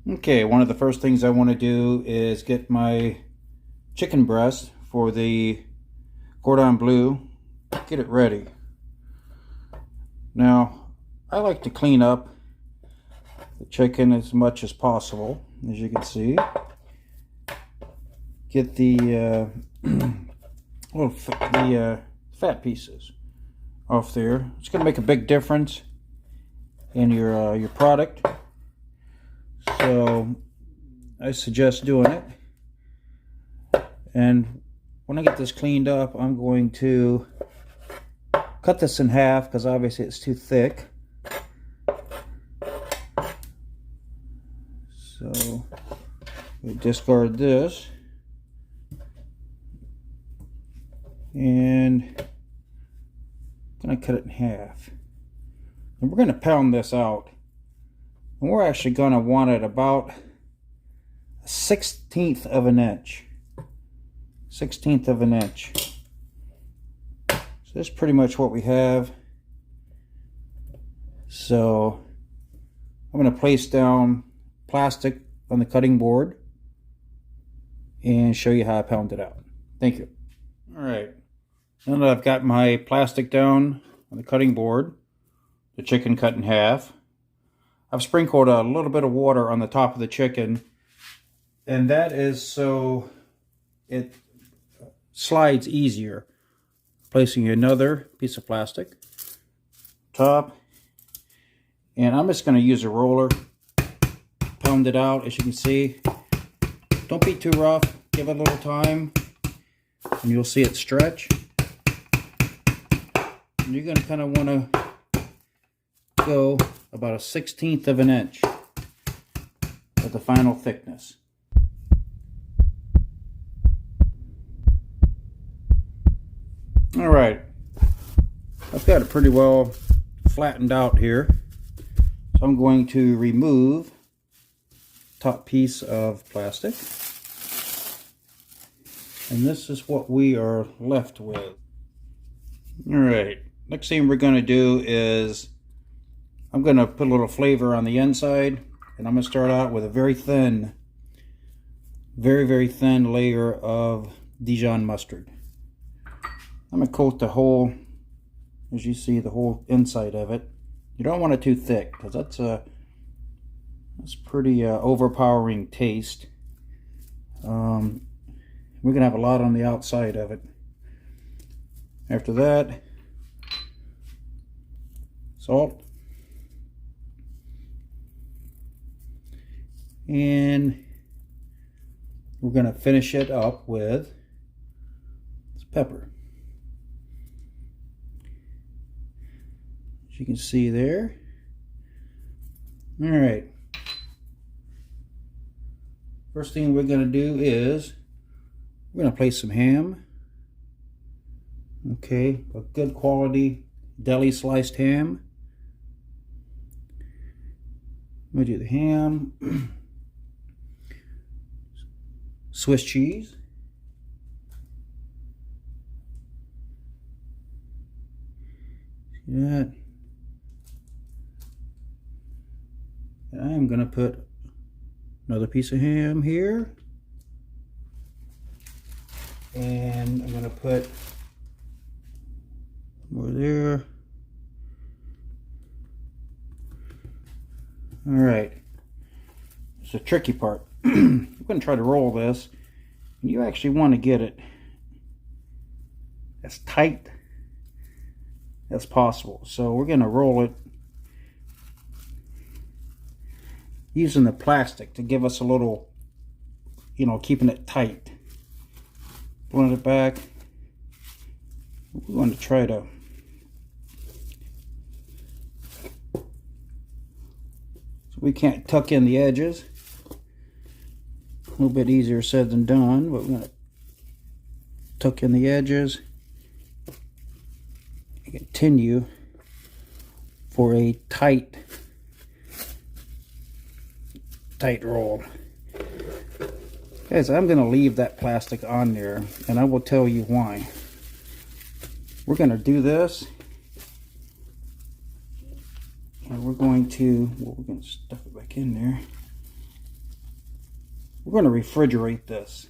Okay, one of the first things I want to do is get my chicken breast for the cordon bleu, get it ready. Now, I like to clean up the chicken as much as possible, as you can see. Get the fat pieces off there. It's going to make a big difference in your product. So I suggest doing it. And when I get this cleaned up, I'm going to cut this in half because obviously it's too thick. So we discard this. And I'm going to cut it in half. And we're going to pound this out. And we're actually going to want it about a 1/16 of an inch. 1/16 of an inch. So that's pretty much what we have. So I'm going to place down plastic on the cutting board and show you how I pound it out. Thank you. Alright, now that I've got my plastic down on the cutting board, the chicken cut in half, I've sprinkled a little bit of water on the top of the chicken, and that is so it slides easier. Placing another piece of plastic top, and I'm just going to use a roller, pound it out. As you can see, don't be too rough, give it a little time, and you'll see it stretch. And you're going to kind of want to go about a 1/16 of an inch at the final thickness. Alright, I've got it pretty well flattened out here, so I'm going to remove the top piece of plastic, and this is what we are left with. Alright, next thing we're going to do is I'm going to put a little flavor on the inside, and I'm going to start out with a very thin, very thin layer of Dijon mustard. I'm going to coat the whole, as you see, the whole inside of it. You don't want it too thick, because that's pretty overpowering taste. We're going to have a lot on the outside of it. After that, salt. And we're going to finish it up with pepper. As you can see there. Alright. First thing we're going to do is we're going to place some ham. Okay, a good quality deli sliced ham. I'm going to do the ham. Swiss cheese. See that? And I'm going to put another piece of ham here. And I'm going to put more there. Alright. It's a tricky part. I'm going to try to roll this, and you actually want to get it as tight as possible. So we're going to roll it using the plastic to give us a little, keeping it tight. Blend it back. We want to try to we can't tuck in the edges. A little bit easier said than done, but we're going to tuck in the edges and continue for a tight roll. Guys, I'm going to leave that plastic on there, and I will tell you why. We're going to do this, and we're going to stuff it back in there. We're going to refrigerate this.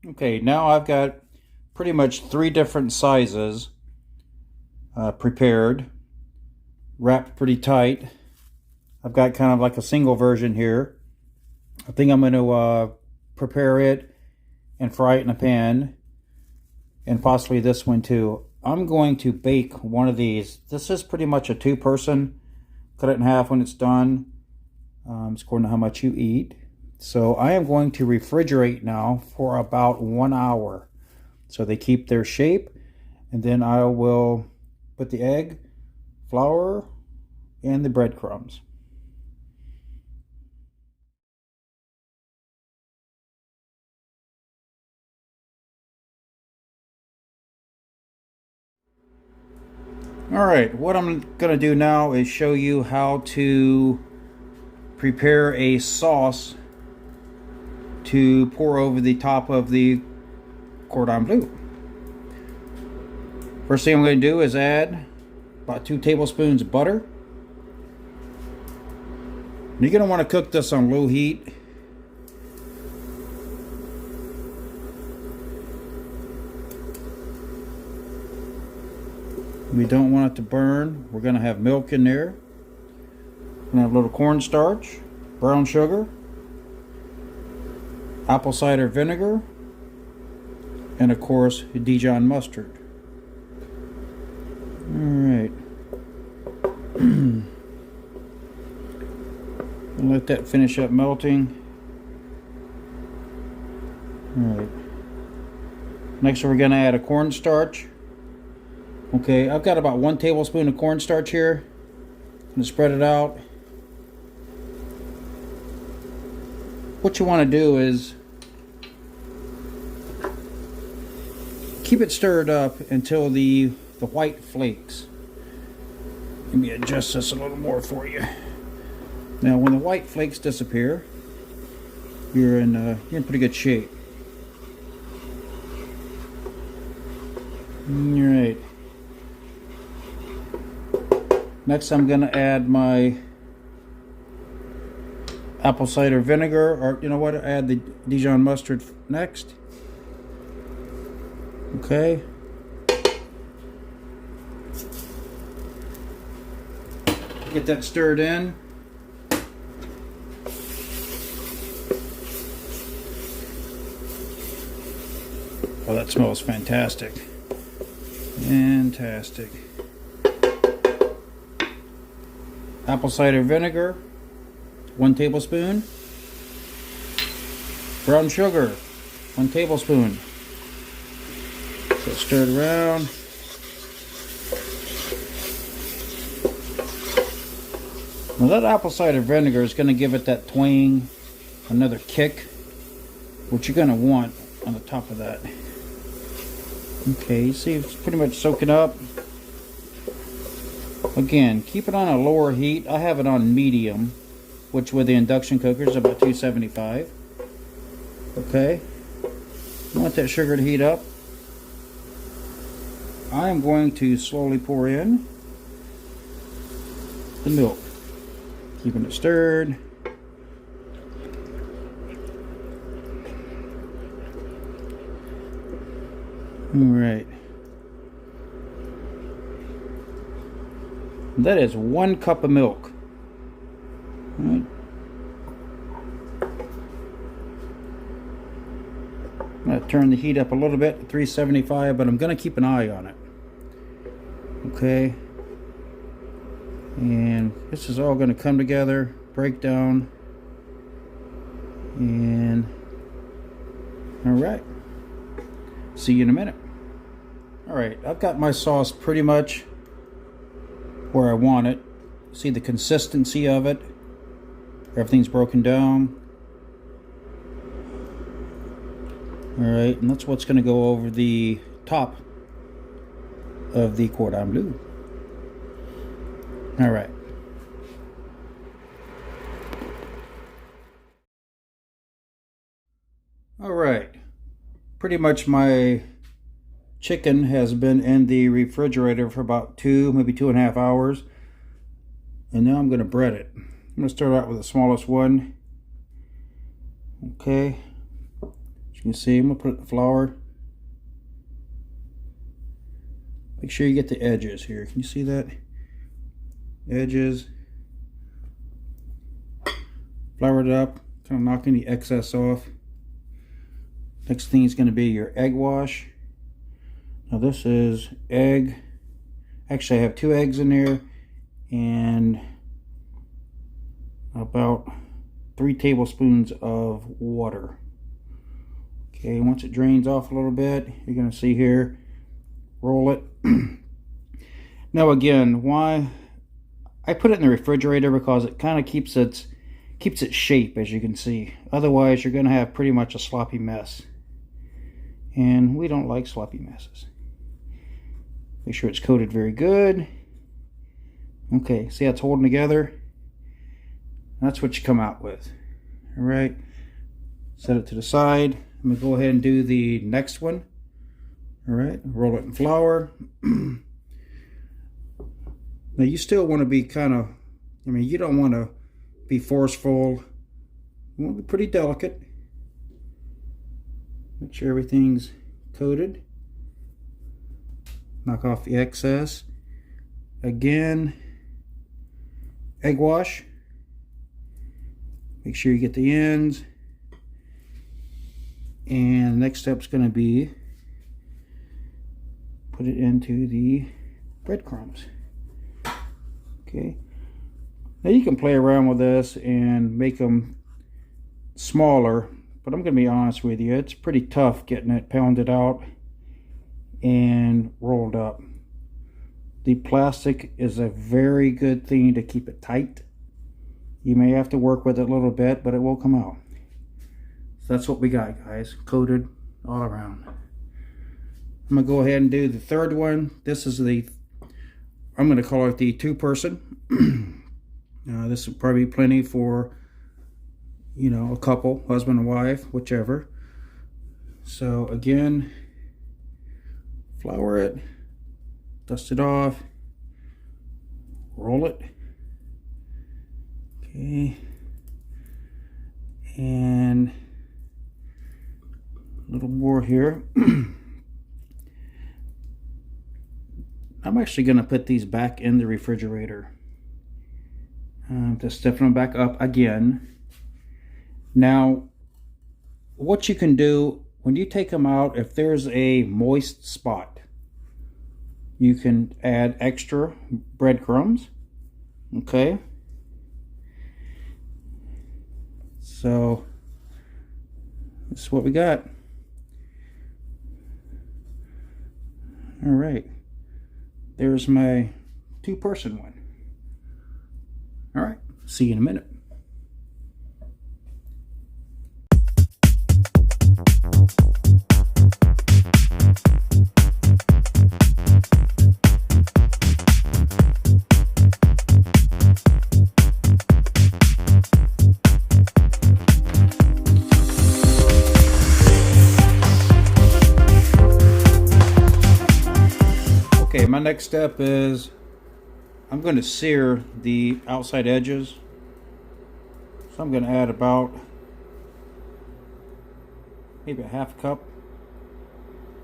Okay, now I've got pretty much 3 different sizes prepared, wrapped pretty tight. I've got kind of like a single version here. I think I'm going to prepare it and fry it in a pan, and possibly this one too. I'm going to bake one of these. This is pretty much a 2-person. Cut it in half when it's done. It's according to how much you eat. So I am going to refrigerate now for about 1 hour, so they keep their shape, and then I will put the egg, flour, and the breadcrumbs. Alright, what I'm going to do now is show you how to prepare a sauce to pour over the top of the cordon bleu. First thing I'm going to do is add about 2 tablespoons of butter. You're going to want to cook this on low heat. We don't want it to burn. We're going to have milk in there. We're going to have a little cornstarch, brown sugar, apple cider vinegar, and of course Dijon mustard. Alright. Let that finish up melting. Alright. Next we're going to add a cornstarch. Okay, I've got about 1 tablespoon of cornstarch here. I'm going to spread it out. What you want to do is keep it stirred up until the white flakes. Let me adjust this a little more for you. Now when the white flakes disappear, you're in pretty good shape. Alright. Next I'm going to add my apple cider vinegar, or you know what, add the Dijon mustard next. Okay. Get that stirred in. Oh, that smells fantastic. Fantastic. Apple cider vinegar, 1 tablespoon. Brown sugar, 1 tablespoon. So stir it around. Now that apple cider vinegar is going to give it that twang, another kick, which you're going to want on the top of that. Okay, you see it's pretty much soaking up. Again, keep it on a lower heat. I have it on medium, which with the induction cooker is about 275. Okay, you want that sugar to heat up. I am going to slowly pour in the milk, keeping it stirred. All right. That is 1 cup of milk. All right. I'm going to turn the heat up a little bit to 375, but I'm going to keep an eye on it. Okay. And this is all going to come together, break down, and all right. See you in a minute. All right, I've got my sauce pretty much where I want it. See the consistency of it. Everything's broken down. All right, and that's what's going to go over the top of the cordon bleu. All right. All right. Pretty much my chicken has been in the refrigerator for about 2, maybe 2.5 hours. And now I'm going to bread it. I'm going to start out with the smallest one. Okay. As you can see, I'm going to put the flour. Make sure you get the edges here. Can you see that? Edges. Flour it up. Kind of knocking the excess off. Next thing is going to be your egg wash. Now this is egg. Actually, I have 2 eggs in there and about 3 tablespoons of water. Okay, once it drains off a little bit, you're going to see here, roll it. Now again, why I put it in the refrigerator, because it kind of keeps its shape, as you can see. Otherwise, you're going to have pretty much a sloppy mess. And we don't like sloppy messes. Make sure it's coated very good. Okay, see how it's holding together? That's what you come out with. All right, set it to the side. I'm gonna go ahead and do the next one. All right, roll it in flour. Now you still want to be kind of, you don't want to be forceful. You want to be pretty delicate. Make sure everything's coated. Knock off the excess. Again, egg wash. Make sure you get the ends. And the next step is going to be put it into the breadcrumbs. Okay. Now you can play around with this and make them smaller, but I'm going to be honest with you, it's pretty tough getting it pounded out and rolled up. The plastic is a very good thing to keep it tight. You may have to work with it a little bit, but it will come out. So that's what we got, guys, coated all around. I'm going to go ahead and do the third one. This is the, I'm going to call it the 2-person. This will probably be plenty for, a couple, husband and wife, whichever. So again, flour it, dust it off, roll it. Okay. And a little more here. I'm actually going to put these back in the refrigerator to stiffen them back up again. Now, what you can do when you take them out, if there's a moist spot, you can add extra breadcrumbs. Okay. So, this is what we got. All right. There's my 2-person one. All right. See you in a minute. Okay, my next step is I'm going to sear the outside edges. So I'm going to add about maybe a 1/2 cup,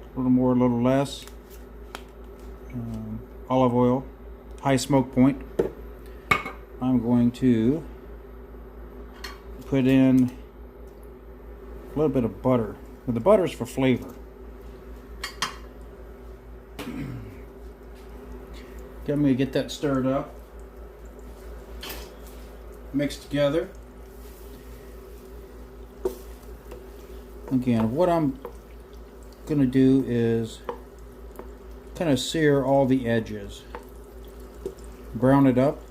a little more, a little less, olive oil, high smoke point. I'm going to put in a little bit of butter. Now, the butter is for flavor. I'm going to get that stirred up, mixed together. Again, what I'm going to do is kind of sear all the edges, brown it up,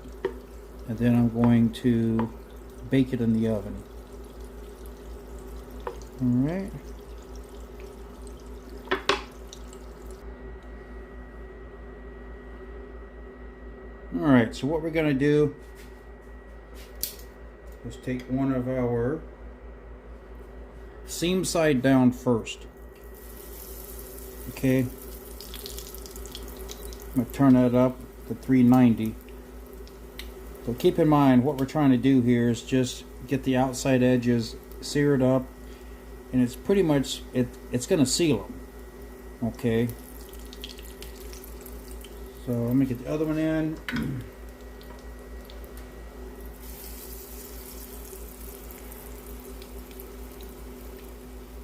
and then I'm going to bake it in the oven. All right. Alright, so what we're going to do is take one of our seam side down first. Okay, I'm gonna turn that up to 390. So keep in mind what we're trying to do here is just get the outside edges seared up, and it's pretty much it's gonna seal them. Okay. So let me get the other one in.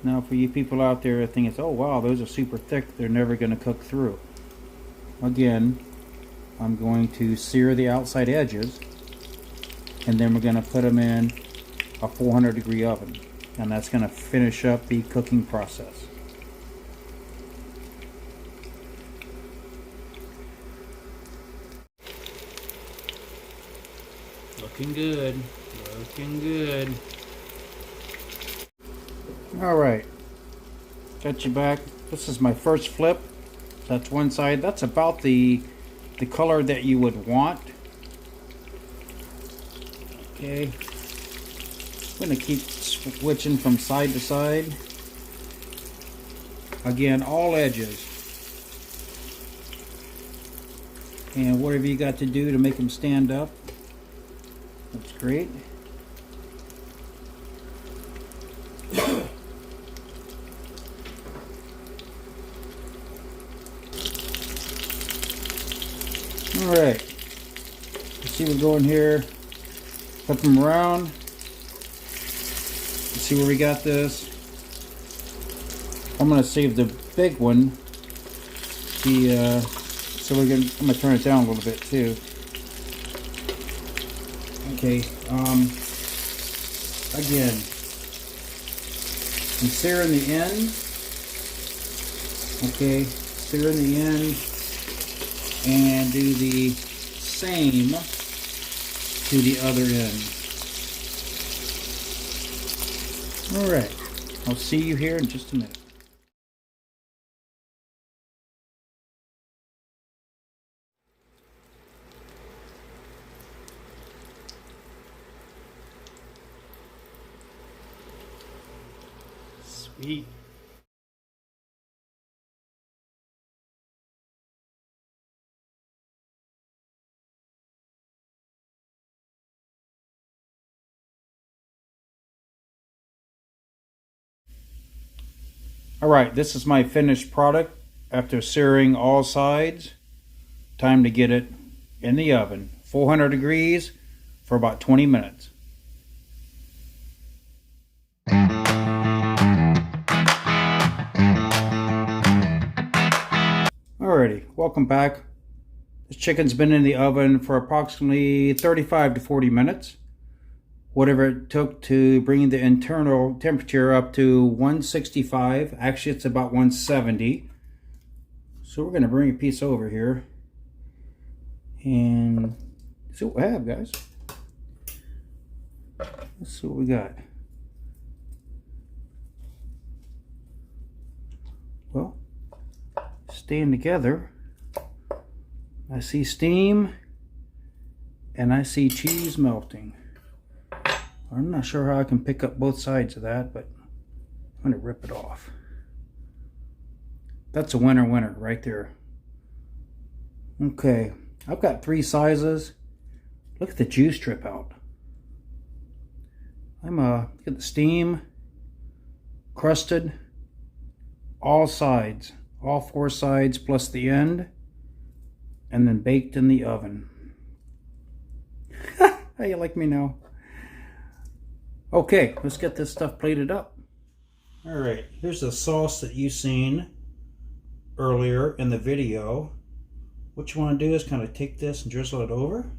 Now for you people out there that think it's, oh wow, those are super thick, they're never going to cook through. Again, I'm going to sear the outside edges, and then we're going to put them in a 400-degree oven, and that's going to finish up the cooking process. Looking good, looking good. Alright, got you back. This is my first flip. That's one side. That's about the color that you would want. Okay, I'm going to keep switching from side to side. Again, all edges. And whatever you got to do to make them stand up. That's great. Alright, let's see what's going here. Flip them around. Let's see where we got this. I'm going to save the big one. So I'm going to turn it down a little bit too. Okay, again, I'm searing the end. Okay, searing the end. And do the same to the other end. Alright, I'll see you here in just a minute. Sweet. Alright, this is my finished product after searing all sides. Time to get it in the oven, 400 degrees for about 20 minutes. Alrighty, welcome back. This chicken's been in the oven for approximately 35 to 40 minutes. Whatever it took to bring the internal temperature up to 165. Actually, it's about 170. So we're going to bring a piece over here and see what we have, guys. Let's see what we got. Well, staying together. I see steam and I see cheese melting. I'm not sure how I can pick up both sides of that, but I'm going to rip it off. That's a winner right there. Okay, I've got 3 sizes. Look at the juice drip out. Look at the steam, crusted, all sides, all 4 sides plus the end, and then baked in the oven. How you like me now? Okay, let's get this stuff plated up. Alright, here's the sauce that you seen earlier in the video. What you want to do is kind of take this and drizzle it over.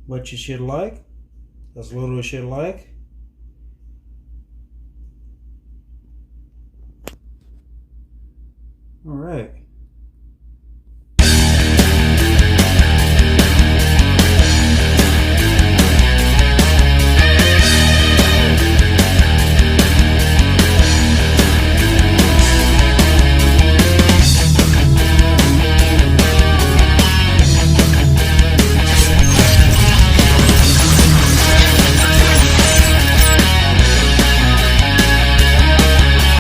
What you should like, as little as you like. Alright.